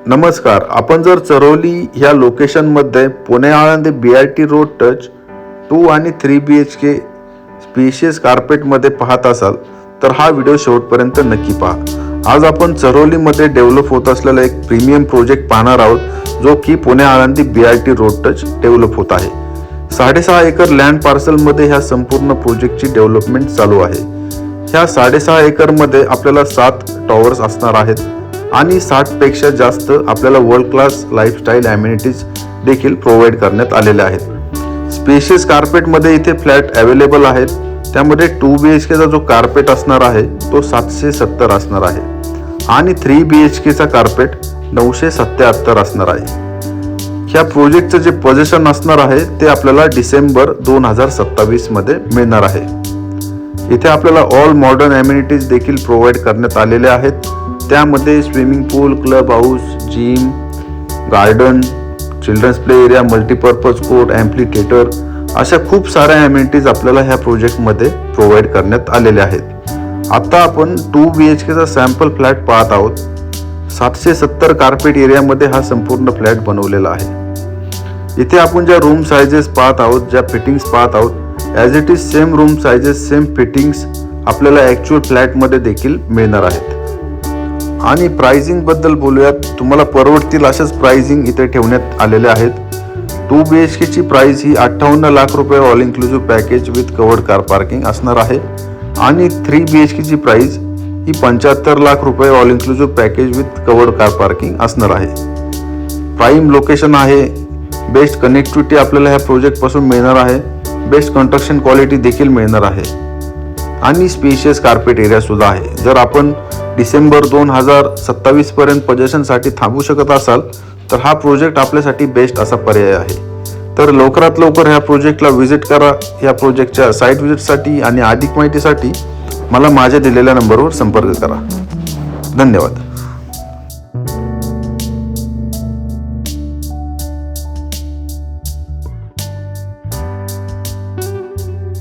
नमस्कार. आपण जर चरोली ह्या लोकेशनमध्ये Pune Alandi BRT road touch 2 आणि 3 BHK स्पेशियस कार्पेटमध्ये पाहत असाल तर हा व्हिडिओ शेवटपर्यंत नक्की पहा. आज आपण चरोलीमध्ये डेव्हलप होत असलेला एक प्रीमियम प्रोजेक्ट पाहणार आहोत जो की Pune Alandi BRT road touch develop होत आहे. 6.5 एकर लँड पार्सलमध्ये ह्या संपूर्ण प्रोजेक्टची डेव्हलपमेंट चालू आहे. ह्या 6.5 एकरमध्ये आपल्याला 7 टॉवर्स असणार आहेत आणि 60 पेक्षा जास्त आपल्याला वर्ल्ड क्लास लाईफस्टाईल ॲम्युनिटीज देखील प्रोव्हाइड करण्यात आलेल्या आहेत. स्पेशियस कार्पेटमध्ये इथे फ्लॅट अवेलेबल आहेत. त्यामध्ये 2 BHKचा जो कार्पेट असणार आहे तो 770 असणार आहे आणि 3 BHKचा कार्पेट 977 असणार आहे. ह्या प्रोजेक्टचं जे पोझिशन असणार आहे ते आपल्याला डिसेंबर 2027 मध्ये मिळणार आहे. इथे आपल्याला ऑल मॉडर्न ॲम्युनिटीज देखील प्रोव्हाइड करण्यात आलेले आहेत. त्यामध्ये swimming pool, club house, gym, garden, children's play area, multipurpose court, amphitheatre अशा खूप साऱ्या ॲम्युनिटीज आपल्याला ह्या प्रोजेक्टमध्ये प्रोव्हाइड करण्यात आलेल्या आहेत. आता आपण 2 BHKचा सॅम्पल फ्लॅट पाहत आहोत. 770 कार्पेट एरियामध्ये हा संपूर्ण फ्लॅट बनवलेला आहे. इथे आपण ज्या रूम साइजेस पाहत आहोत, ज्या फिटिंग्स पाहत आहोत, as it is same room sizes, same fittings आपल्याला ॲक्च्युअल फ्लॅटमध्ये देखील मिळणार आहेत. आणि प्राइसिंग बद्दल बोलूयात. तुम्हाला परवडतील अशाच प्राइसिंग इथे ठेवण्यात आलेल्या आहेत. 2 BHKची प्राइस ही 58 लाख रुपये all inclusive package with covered car parking असणार आहे आणि 3 BHKची प्राइस ही 75 लाख रुपये all inclusive package with covered car parking असणार आहे. प्राईम लोकेशन आहे. बेस्ट कनेक्टिव्हिटी आपल्याला ह्या प्रोजेक्टपासून मिळणार आहे. बेस्ट कन्स्ट्रक्शन क्वालिटी देखील मिळणार आहे आणि स्पेशियस कार्पेट एरिया सुद्धा आहे. जर आपण डिसेंबर 2027 पर्यंत पोझिशनसाठी थांबू शकत असाल तर हा प्रोजेक्ट आपल्यासाठी बेस्ट असा पर्याय आहे. तर लवकरात लवकर ह्या प्रोजेक्टला व्हिजिट करा. या प्रोजेक्टच्या साईट व्हिजिटसाठी आणि अधिक माहितीसाठी मला माझ्या दिलेल्या नंबरवर संपर्क करा. धन्यवाद.